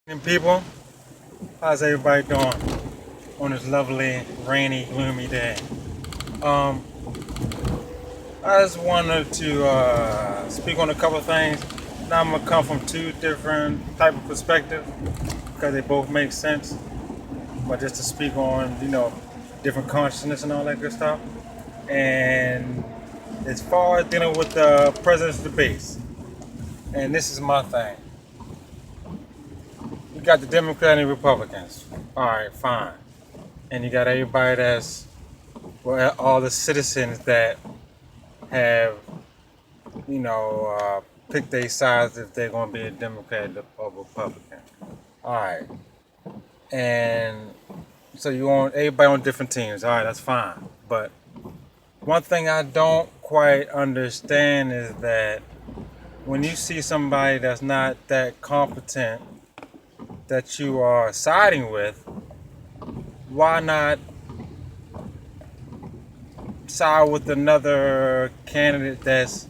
And people, how's everybody doing on this lovely, rainy, gloomy day? Um, I just wanted to speak on a couple of things. Now I'm gonna come from two different type of perspectives because they both make sense. But just to speak on, different consciousness and all that good stuff. And as far as dealing with the president's debates, and this is my thing. You got the Democrats and Republicans. All right, fine. And you got everybody that's all the citizens that have picked their sides if they're going to be a Democrat or Republican. All right, and so you want everybody on different teams. All right, that's fine. But one thing I don't quite understand is that when you see somebody that's not that competent that you are siding with, why not side with another candidate that's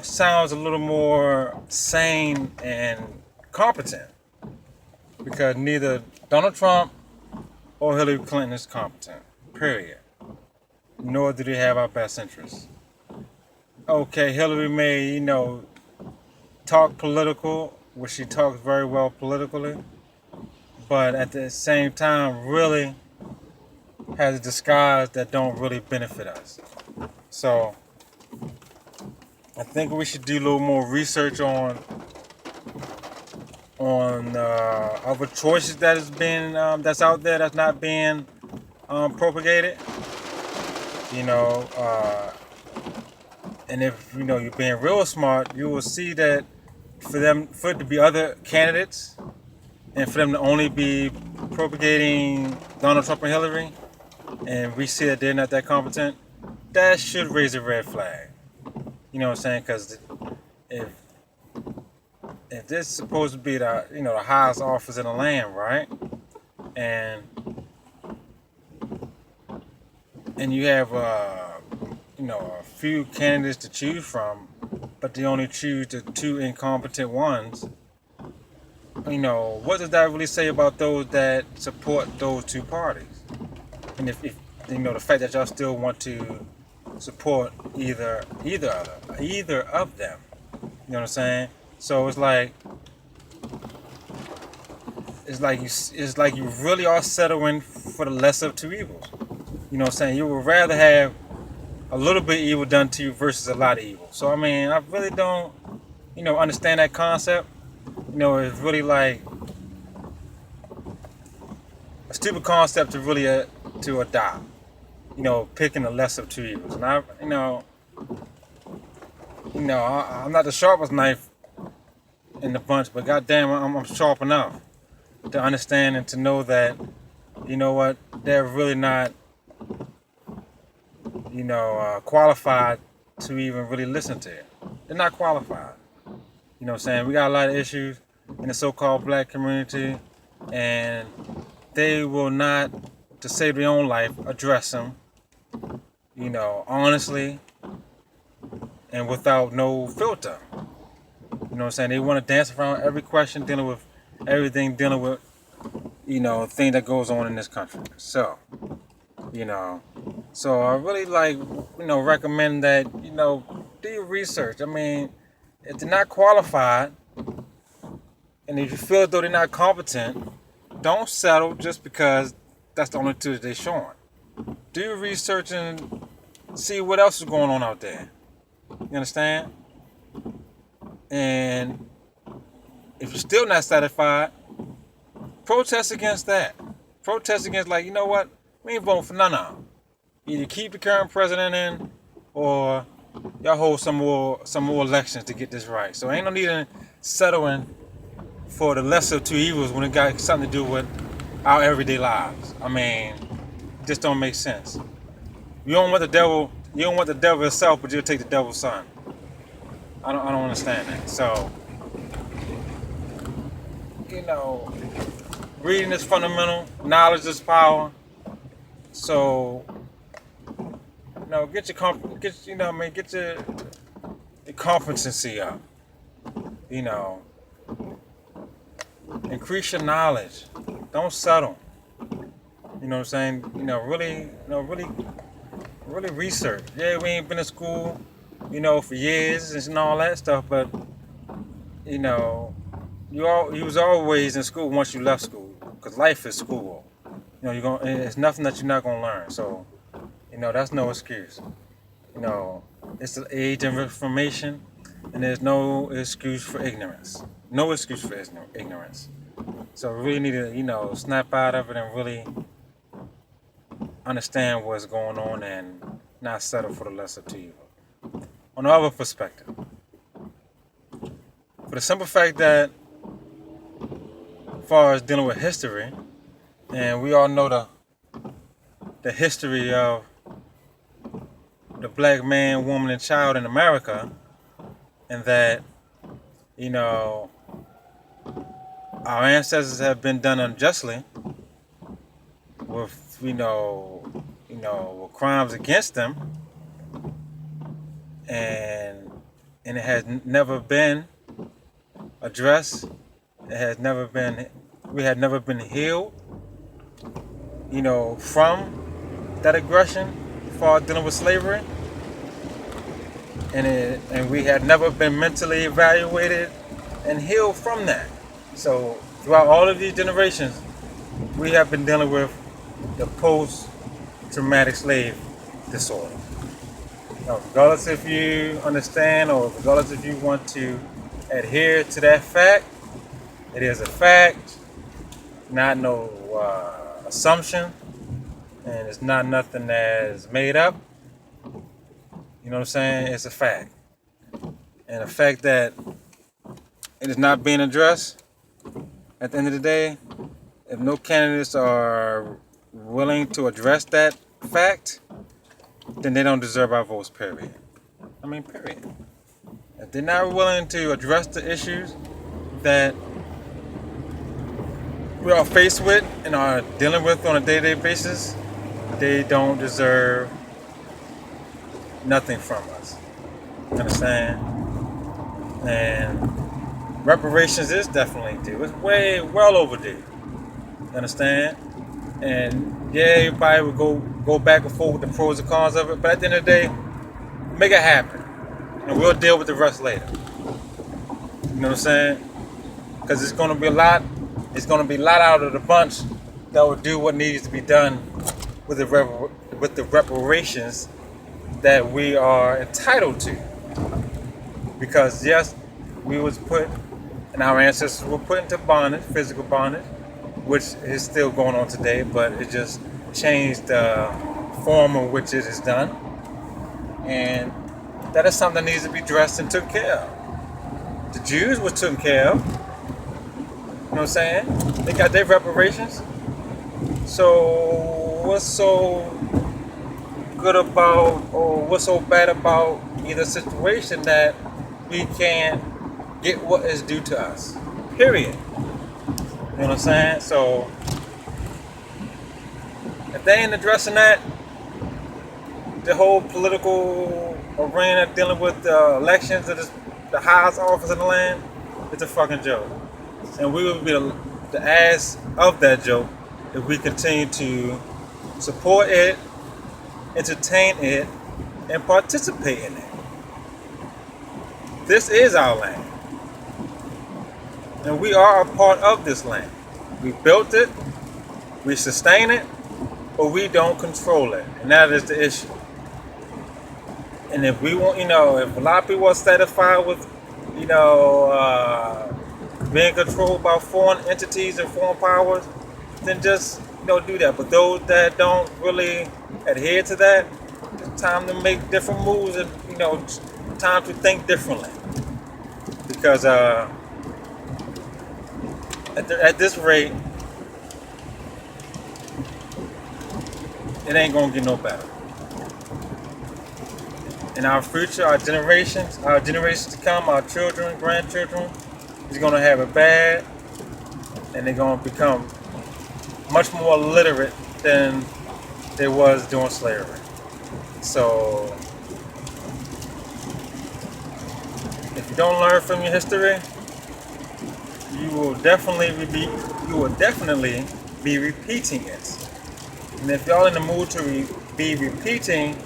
sounds a little more sane and competent? Because neither Donald Trump or Hillary Clinton is competent. Period. Nor do they have our best interests. Okay, Hillary may, talk political, which she talks very well politically, but at the same time really has a disguise that don't really benefit us. So I think we should do a little more research on other choices that has been that's out there that's not being propagated. You know, and if you're being real smart, you will see that for it to be other candidates and for them to only be propagating Donald Trump and Hillary, and we see that they're not that competent, that should raise a red flag. You know what I'm saying? Because if this is supposed to be the highest office in the land, right? And you have a few candidates to choose from, but they only choose the two incompetent ones. What does that really say about those that support those two parties? And if the fact that y'all still want to support either of them, you know what I'm saying? So it's like you really are settling for the lesser of two evils. You know what I'm saying? You would rather have a little bit of evil done to you versus a lot of evil. So I mean, I really don't, understand that concept. It's really like a stupid concept to really to adopt. Picking the lesser of two evils. And I'm not the sharpest knife in the bunch, but goddamn, I'm sharp enough to understand and to know that, they're really not, qualified to even really listen to it. They're not qualified. You know what I'm saying? We got a lot of issues in the so-called black community, and they will not, to save their own life, address them, honestly and without no filter. You know what I'm saying? They want to dance around every question, dealing with everything, dealing with, thing that goes on in this country. So, so I really recommend that, do your research. I mean, if they're not qualified, and if you feel as though they're not competent, don't settle just because that's the only two that they're showing. Do your research and see what else is going on out there. You understand? And if you're still not satisfied, protest against that. Protest against, like, you know what? We ain't voting for none of them. Either keep the current president in, or y'all hold some more elections to get this right. So ain't no need in settling for the lesser of two evils when it got something to do with our everyday lives. I mean, it just don't make sense. You don't want the devil himself, but you'll take the devil's son. I don't understand that. So, reading is fundamental. Knowledge is power. So, get your competency up. increase your knowledge. Don't settle. You know what I'm saying? Really research. Yeah, we ain't been to school, for years and all that stuff, but you know, you was always in school once you left school, because life is school. It's nothing that you're not gonna learn. So, that's no excuse. It's the age of information, and there's no excuse for ignorance. No excuse for ignorance. So we really need to, snap out of it and really understand what's going on and not settle for the lesser to evil. On the other perspective, for the simple fact that, as far as dealing with history, and we all know the history of the black man, woman, and child in America, and that, our ancestors have been done unjustly with, with crimes against them, and it has never been addressed. We had never been healed, from that aggression as far as dealing with slavery. And we had never been mentally evaluated and healed from that. So throughout all of these generations, we have been dealing with the post-traumatic slave disorder. Now, regardless if you understand or regardless if you want to adhere to that fact, it is a fact, not no assumption, and it's not nothing that is made up. You know what I'm saying? It's a fact. And the fact that it is not being addressed, at the end of the day, if no candidates are willing to address that fact, then they don't deserve our votes, period. Period. If they're not willing to address the issues that we are faced with and are dealing with on a day-to-day basis, they don't deserve nothing from us. You understand? And reparations is definitely due. It's well overdue. You understand? And yeah, everybody would go back and forth with the pros and cons of it, but at the end of the day, make it happen. And we'll deal with the rest later. You know what I'm saying? Because it's gonna be a lot out of the bunch that will do what needs to be done with the reparations that we are entitled to. Because yes, we was put, and our ancestors were put into bondage, physical bondage, which is still going on today, but it just changed the form in which it is done. And that is something that needs to be addressed and taken care of. The Jews were taken care of. You know what I'm saying? They got their reparations. So what's so good about, or what's so bad about either situation that we can't get what is due to us? Period. You know what I'm saying? So if they ain't addressing that, the whole political arena dealing with the elections of the highest office in the land, it's a fucking joke. And we will be the ass of that joke if we continue to support it, entertain it, and participate in it. This is our land. And we are a part of this land. We built it, we sustain it, but we don't control it. And that is the issue. And if we want, if a lot of people are satisfied with, being controlled by foreign entities and foreign powers, then just, do that. But those that don't really adhere to that, it's time to make different moves and, time to think differently. Because at this rate, it ain't gonna get no better. In our future, our generations to come, our children, grandchildren, is gonna have it bad, and they're gonna become much more literate than they was during slavery. So, if you don't learn from your history, you will definitely be repeating it. And if y'all in the mood to be repeating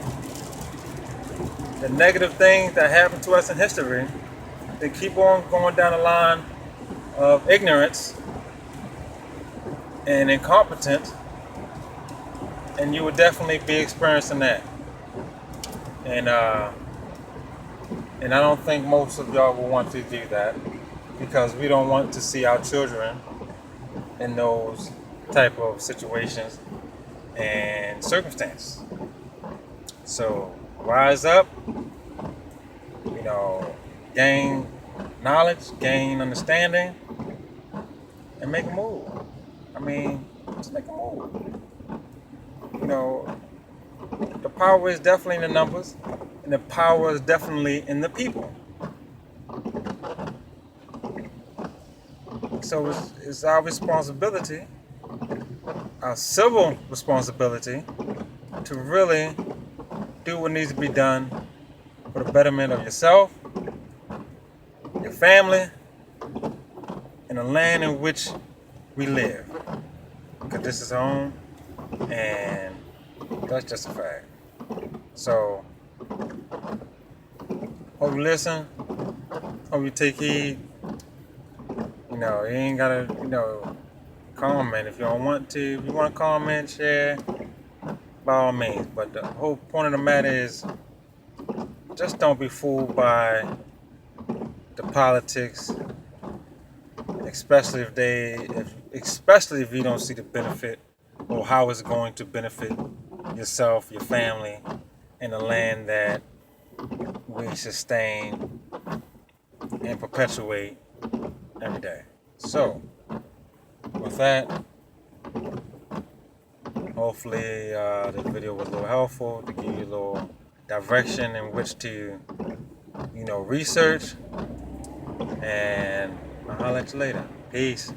the negative things that happened to us in history, then keep on going down the line of ignorance and incompetence, and you will definitely be experiencing that. And I don't think most of y'all will want to do that, because we don't want to see our children in those type of situations and circumstances. So rise up, gain knowledge, gain understanding, and make a move. I mean, just make a move. The power is definitely in the numbers, and the power is definitely in the people. So it's our responsibility, our civil responsibility, to really do what needs to be done for the betterment of yourself, your family, and the land in which we live. Because this is home, and that's just a fact. So, hope you listen, hope you take heed. You ain't gotta, comment if you don't want to. If you want to comment, share, by all means. But the whole point of the matter is, just don't be fooled by the politics, especially if you don't see the benefit or how it's going to benefit yourself, your family, and the land that we sustain and perpetuate every day. So, with that, hopefully this video was a little helpful to give you a little direction in which to, research. And I'll holler at you later. Peace.